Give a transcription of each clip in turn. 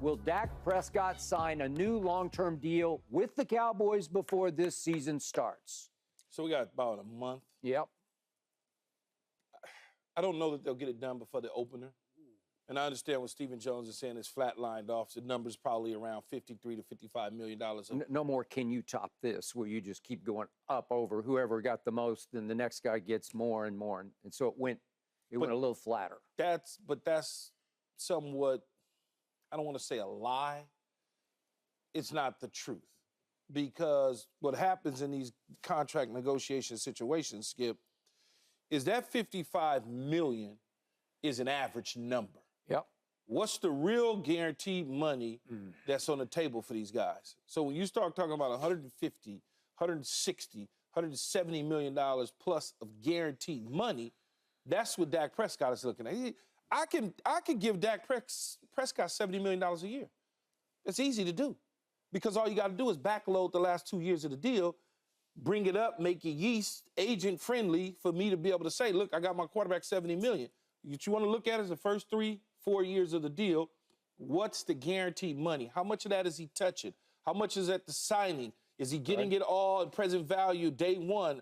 Will Dak Prescott sign a new long-term deal with the Cowboys before this season starts? So we got about a month. Yep. I don't know that they'll get it done before the opener. And I understand what Stephen Jones is saying is flatlined off. The number's probably around $53 to $55 million. No more can you top this, where you just keep going up over whoever got the most, then the next guy gets more and more. And so it went a little flatter. That's somewhat, I don't want to say a lie. It's not the truth. Because what happens in these contract negotiation situations, Skip, is that $55 million is an average number. Yep. What's the real guaranteed money that's on the table for these guys? So when you start talking about $150, $160, $170 million plus of guaranteed money, that's what Dak Prescott is looking at. I can give Dak Prescott $70 million a year. It's easy to do because all you got to do is backload the last 2 years of the deal, bring it up, make it yeast agent friendly for me to be able to say, look, I got my quarterback $70 million. What you want to look at is the first 3-4 years of the deal. What's the guaranteed money? How much of that is he touching? How much is at the signing? Is he getting it all at present value day one?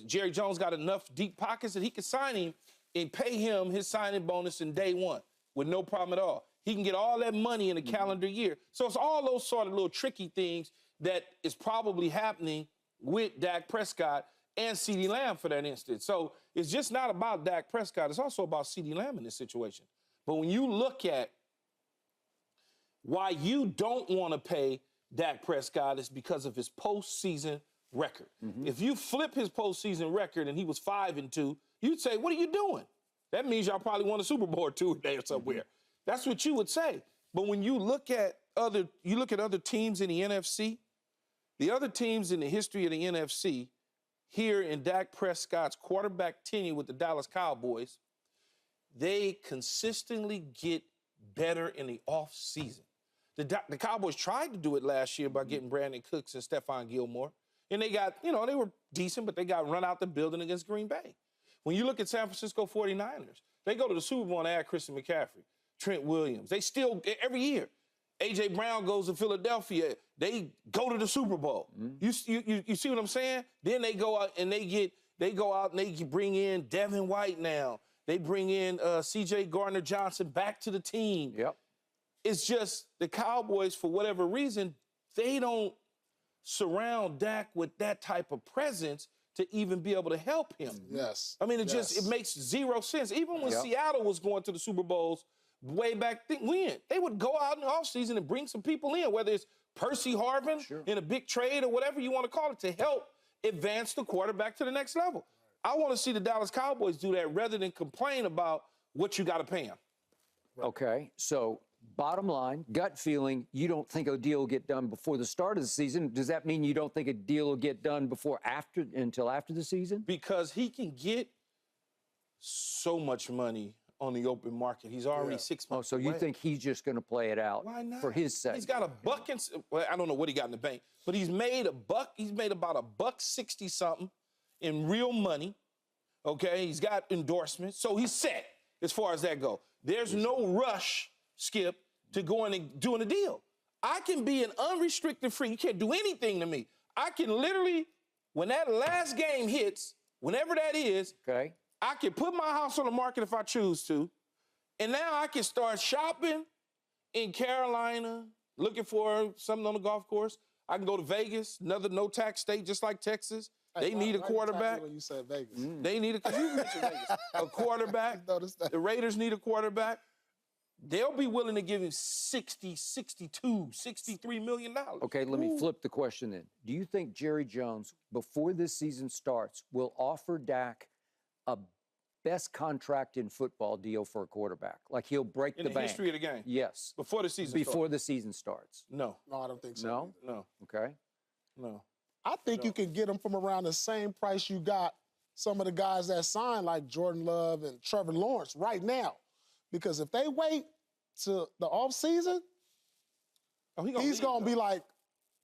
Jerry Jones got enough deep pockets that he can sign him and pay him his signing bonus in day one with no problem at all. He can get all that money in a calendar year. So it's all those sort of little tricky things that is probably happening with Dak Prescott and CeeDee Lamb for that instance. So it's just not about Dak Prescott. It's also about CeeDee Lamb in this situation. But when you look at why you don't want to pay Dak Prescott, it's because of his postseason record. If you flip his postseason record and he was 5-2, you'd say, what are you doing? That means y'all probably won a Super Bowl or two there somewhere. That's what you would say. But when you look at other teams in the NFC, the other teams in the history of the NFC, here in Dak Prescott's quarterback tenure with the Dallas Cowboys, they consistently get better in the offseason. The Cowboys tried to do it last year by getting Brandon Cooks and Stephon Gilmore, and they got, they were decent, but they got run out the building against Green Bay. When you look at San Francisco 49ers, they go to the Super Bowl and add Christian McCaffrey, Trent Williams. They still, every year, A.J. Brown goes to Philadelphia. They go to the Super Bowl. You see what I'm saying? Then they go out and they bring in Devin White now. They bring in C.J. Gardner-Johnson back to the team. Yep. It's just the Cowboys, for whatever reason, they don't surround Dak with that type of presence to even be able to help him. Yes. I mean, it makes zero sense. Even when Seattle was going to the Super Bowls way back when, they would go out in the offseason and bring some people in, whether it's Percy Harvin in a big trade or whatever you want to call it, to help advance the quarterback to the next level. I want to see the Dallas Cowboys do that rather than complain about what you got to pay them. Okay, so bottom line, gut feeling, you don't think a deal will get done before the start of the season. Does that mean you don't think a deal will get done until after the season? Because he can get so much money on the open market. He's already 6 months away. You think he's just going to play it out for his sake? He's got a buck well, I don't know what he got in the bank, but he's made about $1.60 something in real money. Okay, he's got endorsements, so he's set as far as that go. There's no rush, Skip, to going and doing a deal. I can be an unrestricted free. You can't do anything to me. I can literally, when that last game hits, whenever that is, I can put my house on the market if I choose to, and now I can start shopping in Carolina, looking for something on the golf course. I can go to Vegas, another no-tax state just like Texas. They need a quarterback. When you said Vegas. They need a quarterback. The Raiders need a quarterback. They'll be willing to give him $60, $62, $63 million. Okay, let me flip the question then. Do you think Jerry Jones, before this season starts, will offer Dak a best contract in football deal for a quarterback? Like he'll break the bank? In the history of the game? Yes. Before the season starts? Before the season starts. No. No, I don't think so. No? No. Okay. No. I think you can get them from around the same price you got some of the guys that signed, like Jordan Love and Trevor Lawrence, right now. Because if they wait to the offseason, he's going to be like,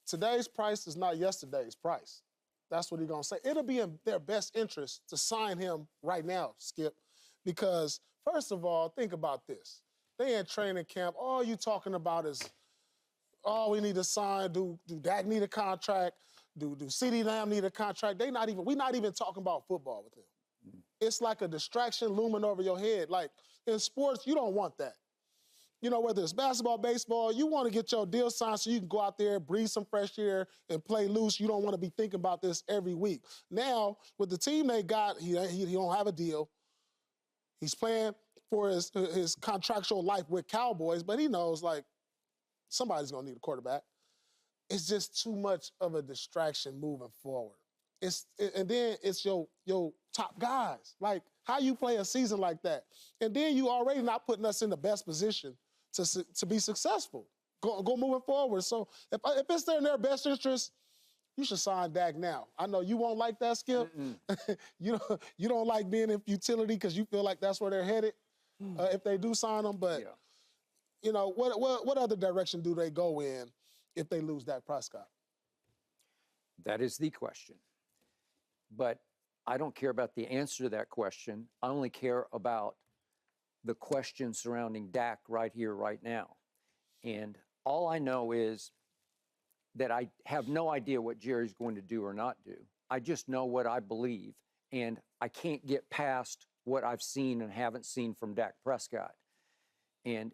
today's price is not yesterday's price. That's what he's going to say. It'll be in their best interest to sign him right now, Skip, because, first of all, think about this. They in training camp. All you talking about is oh, we need to sign, do Dak need a contract? Do CeeDee Lamb need a contract? We're not even talking about football with him. It's like a distraction looming over your head. Like in sports, you don't want that. You know, whether it's basketball, baseball, you want to get your deal signed so you can go out there, breathe some fresh air, and play loose. You don't want to be thinking about this every week. Now, with the team they got, he don't have a deal. He's playing for his contractual life with Cowboys, but he knows, like, somebody's going to need a quarterback. It's just too much of a distraction moving forward. And then it's your top guys. Like, how you play a season like that? And then you already not putting us in the best position to be successful. Go moving forward. So if it's in their best interest, you should sign Dak now. I know you won't like that, Skip. you don't like being in futility because you feel like that's where they're headed if they do sign them. But you know, what other direction do they go in if they lose Dak Prescott? That is the question. But I don't care about the answer to that question. I only care about the question surrounding Dak right here, right now. And all I know is that I have no idea what Jerry's going to do or not do. I just know what I believe. And I can't get past what I've seen and haven't seen from Dak Prescott. And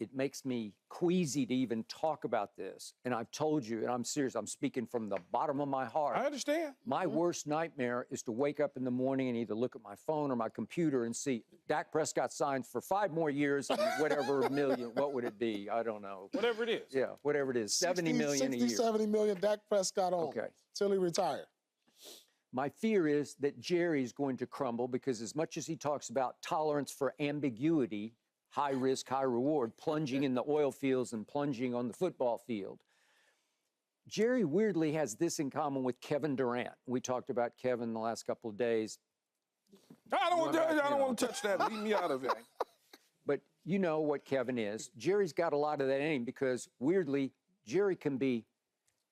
it makes me queasy to even talk about this. And I've told you, and I'm serious, I'm speaking from the bottom of my heart. I understand. My worst nightmare is to wake up in the morning and either look at my phone or my computer and see Dak Prescott signs for 5 more years and whatever million, what would it be? I don't know. Whatever it is. Yeah, whatever it is, 70 million a year. 70 million Dak Prescott on till he retire. My fear is that Jerry's going to crumble because as much as he talks about tolerance for ambiguity, high risk, high reward, plunging in the oil fields and plunging on the football field. Jerry weirdly has this in common with Kevin Durant. We talked about Kevin the last couple of days. I don't want to touch that. Leave me out of it. But you know what Kevin is. Jerry's got a lot of that in him because weirdly, Jerry can be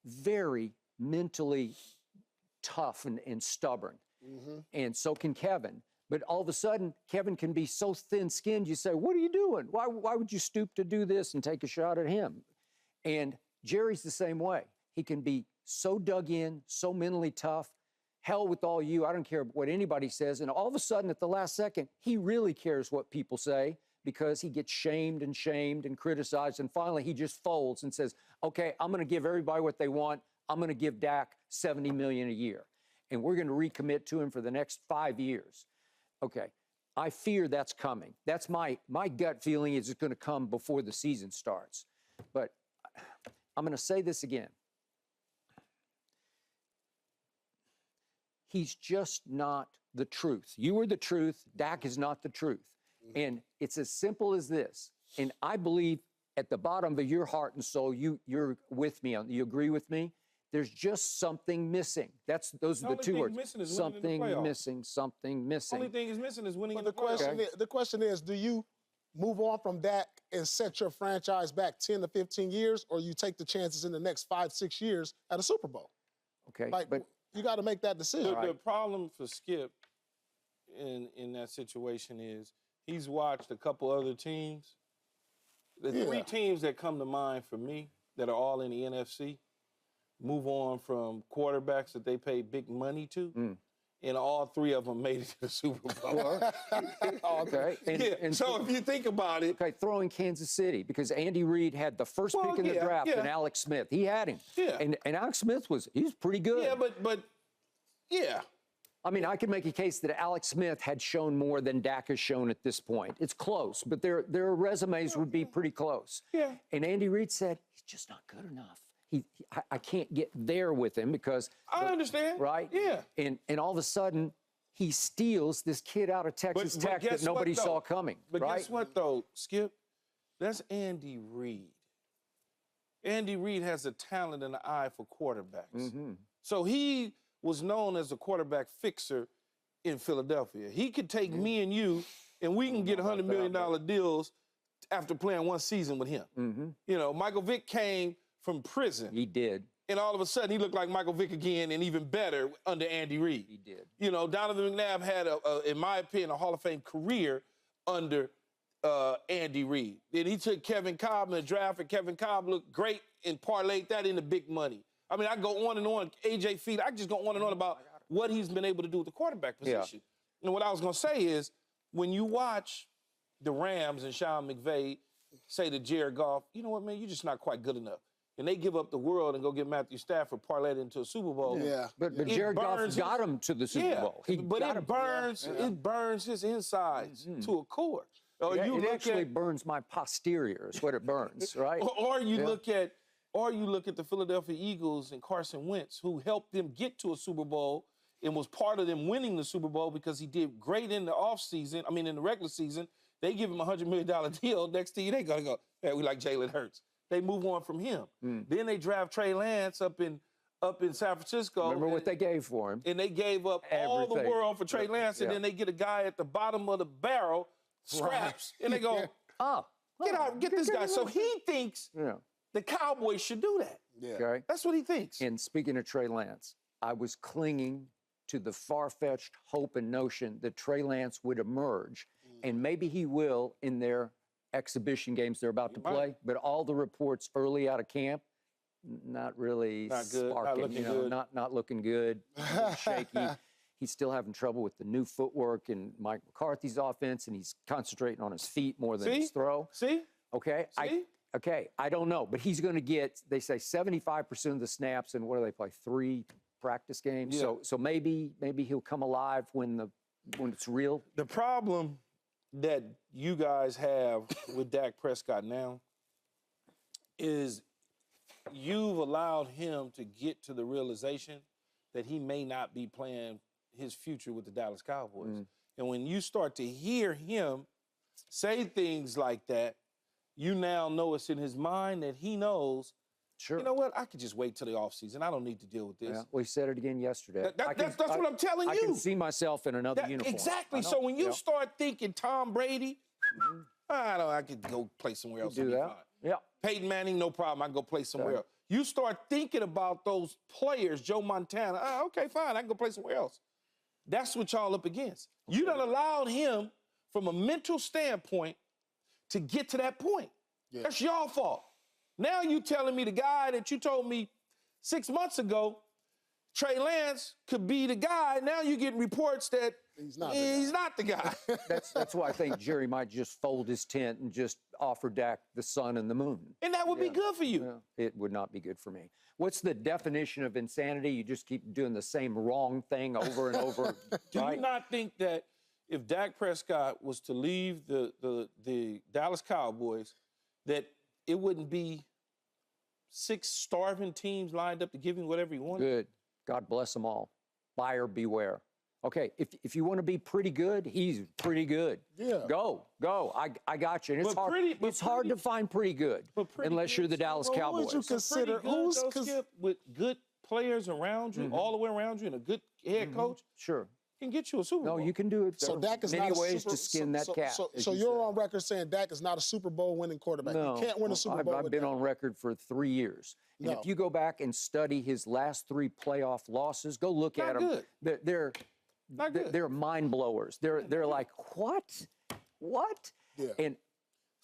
very mentally tough and stubborn. And so can Kevin. But all of a sudden, Kevin can be so thin-skinned, you say, what are you doing? Why would you stoop to do this and take a shot at him? And Jerry's the same way. He can be so dug in, so mentally tough, hell with all you, I don't care what anybody says. And all of a sudden, at the last second, he really cares what people say because he gets shamed and criticized. And finally, he just folds and says, okay, I'm going to give everybody what they want. I'm going to give Dak $70 million a year. And we're going to recommit to him for the next 5 years. Okay, I fear that's coming. That's my gut feeling is it's going to come before the season starts. But I'm going to say this again. He's just not the truth. You are the truth. Dak is not the truth. And it's as simple as this. And I believe at the bottom of your heart and soul, you're with me. You agree with me? There's just something missing. Those are the two words. Something missing. Only thing is missing is winning in the playoffs. The question is, do you move on from Dak and set your franchise back 10 to 15 years, or you take the chances in the next 5-6 years at a Super Bowl? Okay, like, but you got to make that decision. The problem for Skip in that situation is he's watched a couple other teams. The 3 teams that come to mind for me that are all in the NFC move on from quarterbacks that they pay big money to, and all 3 of them made it to the Super Bowl. Okay. And so if you think about it. Okay, throw in Kansas City, because Andy Reid had the first pick in the draft, and Alex Smith. He had him. Yeah. And Alex Smith he's pretty good. Yeah, but I mean, I could make a case that Alex Smith had shown more than Dak has shown at this point. It's close, but their resumes would be pretty close. Yeah. And Andy Reid said, he's just not good enough. I can't get there with him because I understand. Right? Yeah. And all of a sudden he steals this kid out of Texas Tech that nobody saw coming. But right? Guess what though, Skip? That's Andy Reid. Andy Reid has a talent and an eye for quarterbacks. So he was known as a quarterback fixer in Philadelphia. He could take me and you and we can get $100 million deals after playing 1 season with him. You know, Michael Vick came from prison. He did. And all of a sudden, he looked like Michael Vick again and even better under Andy Reid. He did. You know, Donovan McNabb had, in my opinion, a Hall of Fame career under Andy Reid. Then he took Kevin Cobb in the draft, and Kevin Cobb looked great and parlayed that into big money. I mean, I go on and on. A.J. Feed, I just go on and on about what he's been able to do with the quarterback position. And what I was going to say is, when you watch the Rams and Sean McVay say to Jared Goff, you know what, man, you're just not quite good enough. And they give up the world and go get Matthew Stafford parlayed into a Super Bowl. Yeah. But Jared Goff got him to the Super Bowl. But it burns his insides to a core. It actually burns my posterior is what it burns, right? Or you look at the Philadelphia Eagles and Carson Wentz, who helped them get to a Super Bowl and was part of them winning the Super Bowl because he did great in the offseason. I mean, in the regular season, they give him a $100 million deal. Next thing they gotta go, hey, we like Jalen Hurts. They move on from him. Then they draft Trey Lance up in San Francisco. Remember what they gave for him. And they gave up all the world for Trey Lance, and then they get a guy at the bottom of the barrel, scraps, and they go, get this guy. So he thinks the Cowboys should do that. Okay. That's what he thinks. And speaking of Trey Lance, I was clinging to the far-fetched hope and notion that Trey Lance would emerge, and maybe he will in their exhibition games they're about to play, but all the reports early out of camp, not really sparking, not looking good, shaky. He's still having trouble with the new footwork in Mike McCarthy's offense, and he's concentrating on his feet more than his throw. Okay? I don't know, but he's going to get, they say, 75% of the snaps, and what do they play, 3 practice games? So maybe he'll come alive when it's real. The problem that you guys have with Dak Prescott now is you've allowed him to get to the realization that he may not be playing his future with the Dallas Cowboys. And when you start to hear him say things like that, you now know it's in his mind that he knows, you know what, I could just wait till the offseason. I don't need to deal with this. Well, he said it again yesterday. That's what I'm telling you. I can see myself in another uniform. Exactly. So when you start thinking Tom Brady, I could go play somewhere else. Do that. Yeah. Peyton Manning, no problem. I can go play somewhere else. You start thinking about those players, Joe Montana. Okay, fine. I can go play somewhere else. That's what y'all up against. You done allowed him, from a mental standpoint, to get to that point. That's y'all fault. Now you telling me the guy that you told me 6 months ago, Trey Lance, could be the guy. Now you're getting reports that he's not the guy. That's why I think Jerry might just fold his tent and just offer Dak the sun and the moon. And that would be good for you. It would not be good for me. What's the definition of insanity? You just keep doing the same wrong thing over and over. Do you not think that if Dak Prescott was to leave the Dallas Cowboys, that it wouldn't be 6 starving teams lined up to give him whatever he wanted? Good. God bless them all. Buyer beware. Okay, if you want to be pretty good, he's pretty good. Go. I got you. And it's hard to find pretty good unless you're the Dallas Cowboys. Who would you consider? With good players around you, all the way around you, and a good head coach? Sure. Can get you a Super Bowl. No, you can do it. So Dak is many not ways to skin that cat. So you're on record saying Dak is not a Super Bowl winning quarterback. No, You can't win a Super Bowl. I've been on record for 3 years. And if you go back and study his last 3 playoff losses, go look at them. They're mind blowers. They're like, what? And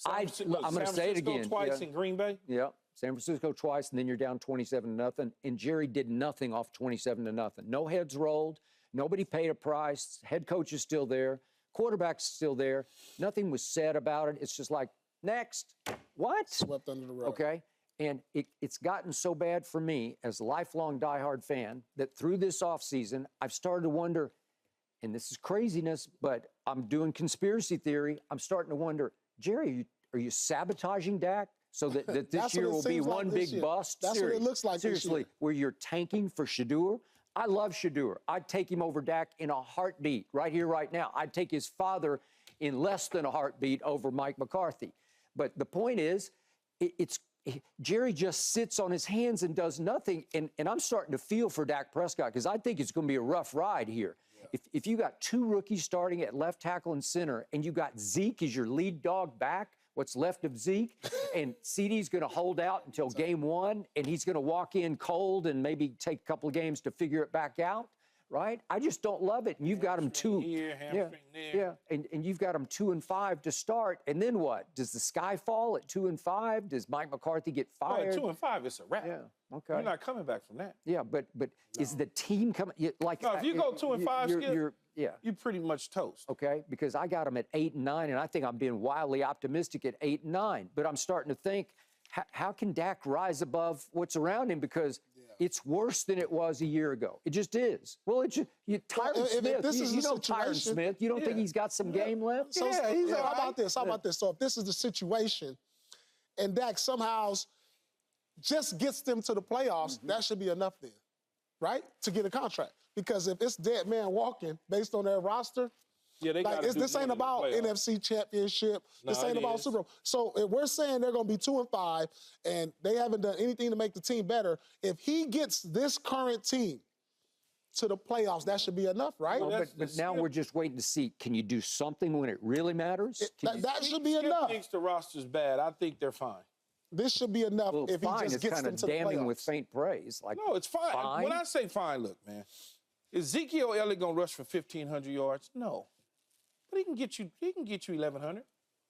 I'm going to say it again. San Francisco twice in Green Bay. Yeah. San Francisco twice, and then you're down 27-0. And Jerry did nothing off 27-0. No heads rolled. Nobody paid a price. Head coach is still there. Quarterback's still there. Nothing was said about it. It's just like, next. What? Swept under the rug. Okay. And it's gotten so bad for me as a lifelong diehard fan that through this offseason, I've started to wonder, and this is craziness, but I'm doing conspiracy theory. I'm starting to wonder, Jerry, are you sabotaging Dak so that this year will be one big bust? That's what it looks like. Seriously, where you're tanking for Shedeur? I love Shedeur. I'd take him over Dak in a heartbeat right here, right now. I'd take his father in less than a heartbeat over Mike McCarthy. But the point is, Jerry just sits on his hands and does nothing. And I'm starting to feel for Dak Prescott because I think it's going to be a rough ride here. If you got 2 rookies starting at left tackle and center, and you got Zeke as your lead dog back, what's left of Zeke, and CeeDee's going to hold out until game 1, and he's going to walk in cold and maybe take a couple of games to figure it back out. right? I just don't love it. And you've got them Hamstring 2. here, hamstring there. Yeah, and you've got them 2-5 to start, and then what? Does the sky fall at 2-5? Does Mike McCarthy get Oh, fired? at 2-5, it's a wrap. Yeah, okay. You're not coming back from that. Yeah, but is the team coming? Like, No, if you go 2-5, Skip, yeah. you pretty much toast. Okay, because I got them at 8-9, and I think I'm being wildly optimistic at 8-9. But I'm starting to think, how can Dak rise above what's around him? Because it's worse than it was a year ago. It just is. Well, Tyron Smith. You know Tyron Smith. You don't think he's got some game left? So, how about this? How about this? So if this is the situation, and Dak somehow just gets them to the playoffs, that should be enough then, right? To get a contract. Because if it's dead man walking based on their roster, they like this ain't about NFC Championship. This ain't about Super Bowl. So if we're saying they're going to be 2-5 and they haven't done anything to make the team better, if he gets this current team to the playoffs, that should be enough, right? No, but now we're just waiting to see, can you do something when it really matters? That should be enough. Skip thinks the roster's bad. I think they're fine. This should be enough if he just gets them to the playoffs. Damning with faint praise. Like, no, it's fine. When I say fine, look, man, is Ezekiel Elliott going to rush for 1,500 yards? No. But he can get you 1,100.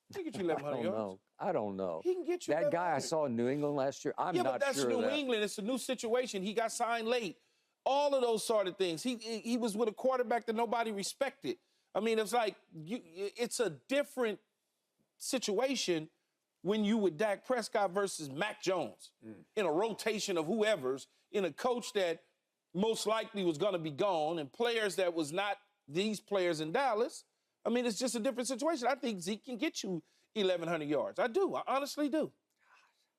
He can get you 1,100 yards. I don't know. He can get you that guy I saw in New England last year, I'm not sure but that's New England. It's a new situation. He got signed late. All of those sort of things. He was with a quarterback that nobody respected. I mean, it's like it's a different situation when you with Dak Prescott versus Mac Jones in a rotation of whoever's, in a coach that most likely was going to be gone and players that was not these players in Dallas. I mean, it's just a different situation. I think Zeke can get you 1,100 yards. I do. I honestly do.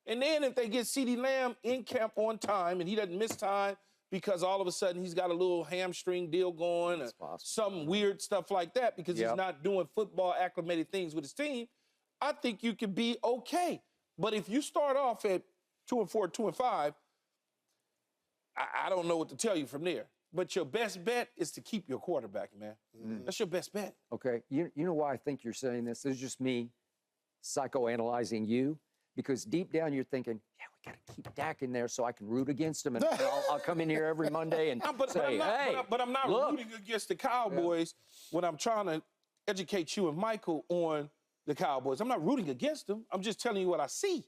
And then if they get CeeDee Lamb in camp on time and he doesn't miss time because all of a sudden he's got a little hamstring deal going or some weird stuff like that because he's not doing football acclimated things with his team, I think you can be okay. But if you start off at 2-4, 2-5, I don't know what to tell you from there. But your best bet is to keep your quarterback, man. That's your best bet. Okay. You know why I think you're saying this? This is just me psychoanalyzing you. Because deep down you're thinking, yeah, we got to keep Dak in there so I can root against him. And I'll come in here every Monday and say, but I'm not rooting against the Cowboys when I'm trying to educate you and Michael on the Cowboys. I'm not rooting against them. I'm just telling you what I see.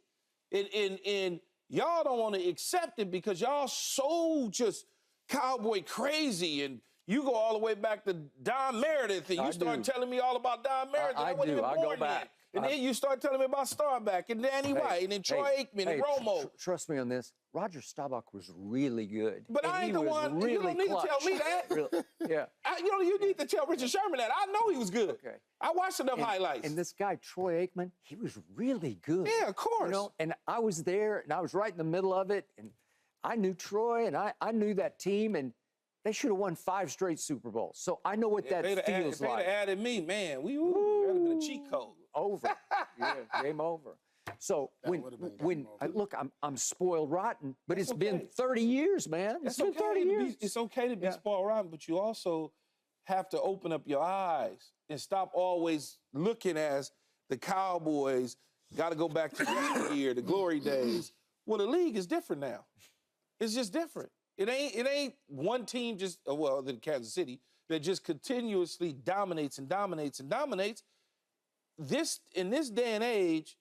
And y'all don't want to accept it because y'all so just Cowboy crazy, and you go all the way back to Don Meredith, and you start telling me all about Don Meredith. I wasn't even born yet. And then you start telling me about Starback and Danny White and then Troy Aikman and Romo. Trust me on this. Roger Staubach was really good. But I ain't the one. You don't need to tell me that. You need to tell Richard Sherman that. I know he was good. Okay. I watched enough highlights. And this guy, Troy Aikman, he was really good. Yeah, of course. You know, and I was there, and I was right in the middle of it, and I knew Troy, and I knew that team, and they should have won 5 straight Super Bowls. So I know what that feels like. If they'd have added me, man, that'd have been a cheat code. Over. Game over. So look, I'm spoiled rotten, but it's been 30 years, man. It's been 30 years. It's okay to be spoiled rotten, but you also have to open up your eyes and stop always looking as the Cowboys got to go back to yesteryear, the glory days. Well, the league is different now. It's just different. It ain't one team the Kansas City that just continuously dominates and dominates and dominates. In this day and age,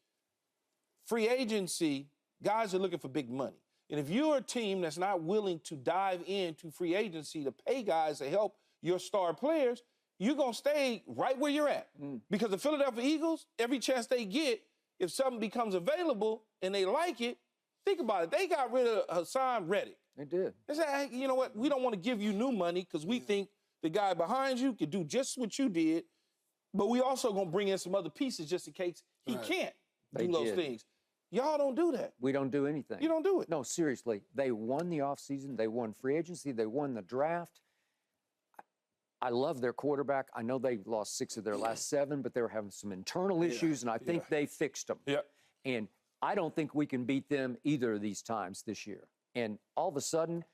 free agency, guys are looking for big money. And if you're a team that's not willing to dive into free agency to pay guys to help your star players, you're going to stay right where you're at. Because the Philadelphia Eagles, every chance they get, if something becomes available and they like it, think about it. They got rid of Hassan Reddick. They did. They said, hey, you know what? We don't want to give you new money because we think the guy behind you could do just what you did. But we also going to bring in some other pieces just in case he can't do those things. Y'all don't do that. We don't do anything. You don't do it. No, seriously. They won the offseason. They won free agency. They won the draft. I love their quarterback. I know they lost 6 of their last 7, but they were having some internal issues, and I think they fixed them. Yeah. And I don't think we can beat them either of these times this year. And all of a sudden,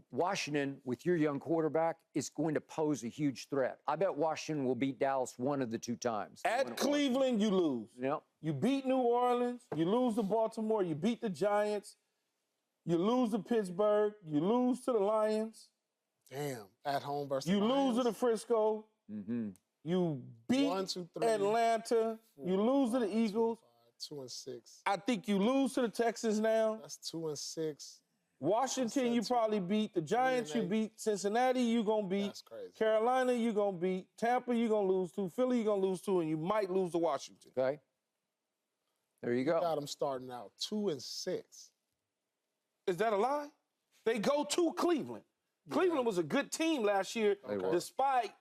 Washington, with your young quarterback, is going to pose a huge threat. I bet Washington will beat Dallas one of the 2 times. At Cleveland, you lose. Yep. You beat New Orleans. You lose to Baltimore. You beat the Giants. You lose to Pittsburgh. You lose to the Lions. Damn. At home versus You the lose to Lions. the Frisco. Mm-hmm. You beat 1, 2, 3, Atlanta. 4, You lose to the 5, Eagles. 2 and 6. I think you lose to the Texans now. That's 2 and 6. Washington, you probably beat. The Giants, you 8. beat. Cincinnati, you going to beat. That's crazy. Carolina, you going to beat. Tampa, you going to lose to. Philly, you going to lose to. And you might lose to Washington. Okay. There you Got go. them starting out 2 and 6. Is that a lie? They go to Cleveland. Cleveland was a good team last year, They were. despite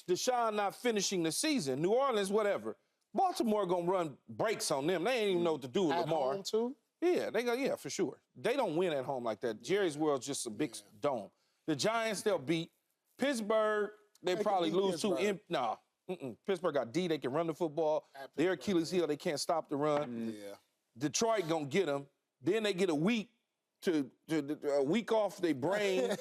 Deshaun not finishing the season. New Orleans, whatever. Baltimore going to run breaks on them. They ain't even know what to do with At Lamar. home too. Yeah, they go, yeah, for sure. They don't win at home like that. Jerry's World's just a big dome. The Giants, they'll beat. Pittsburgh, they They probably can beat lose to. Pittsburgh. Pittsburgh got D. They can run the football. At Their Pittsburgh, Achilles heel, they can't stop the run. Yeah. Detroit gonna get them. Then they get a week a week off their brain,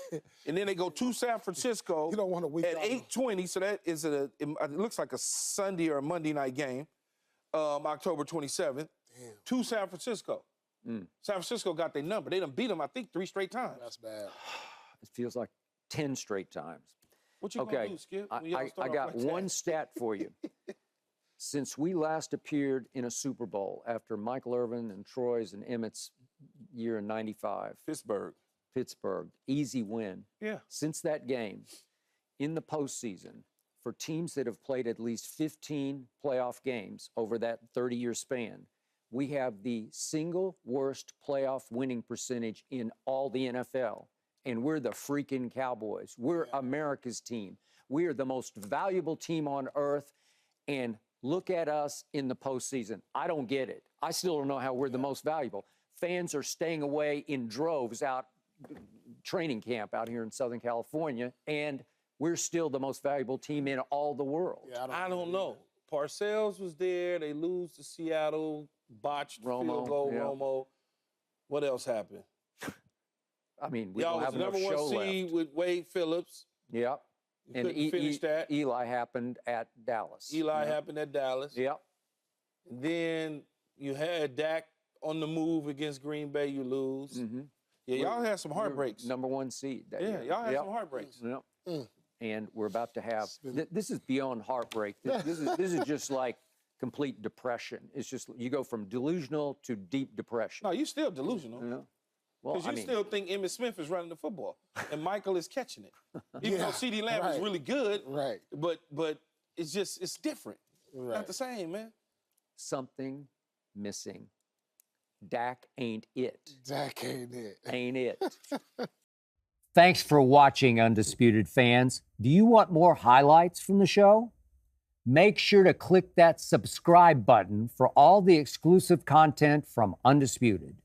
and then they go to San Francisco. You don't want a week at off. 8:20. So that is it looks like a Sunday or a Monday night game, October 27th. Damn. To San Francisco. San Francisco got their number. They done beat them, I think, 3 straight times. That's bad. It feels like 10 straight times. What you gonna do, Skip? when y'all I start off got like that? one stat for you. Since we last appeared in a Super Bowl after Michael Irvin and Troy's and Emmett's year in '95, Pittsburgh, easy win. Yeah. Since that game, in the postseason, for teams that have played at least 15 playoff games over that 30-year span, we have the single worst playoff winning percentage in all the NFL. And we're the freaking Cowboys. We're America's team. We are the most valuable team on earth. And look at us in the postseason. I don't get it. I still don't know how we're the most valuable. Fans are staying away in droves out training camp out here in Southern California, and we're still the most valuable team in all the world. Yeah, I don't know. Parcells was there. They lose to Seattle. Botched Romo, field goal, yeah. Romo. What else happened? I mean, we Y'all don't was have the enough number show one seed left. with Wade Phillips. Yep. You And couldn't finish that. Eli happened at Dallas. Eli happened at Dallas. Yep. And then you had Dak on the move against Green Bay. You lose. Mm-hmm. Yeah, y'all had some heartbreaks. Number one seed that Yeah, year. y'all had Yep. some heartbreaks. Yep. And we're about to have, this is beyond heartbreak. This is just like complete depression. It's just, you go from delusional to deep depression. No, you still delusional. You know? Well, Because I you mean, still think Emmitt Smith is running the football and Michael is catching it. Even though CeeDee Lamb is right. really good, Right. but it's just, it's different. Right. Not the same, man. something missing. Dak ain't it. Dak ain't it. Ain't it. Thanks for watching, Undisputed fans. Do you want more highlights from the show? Make sure to click that subscribe button for all the exclusive content from Undisputed.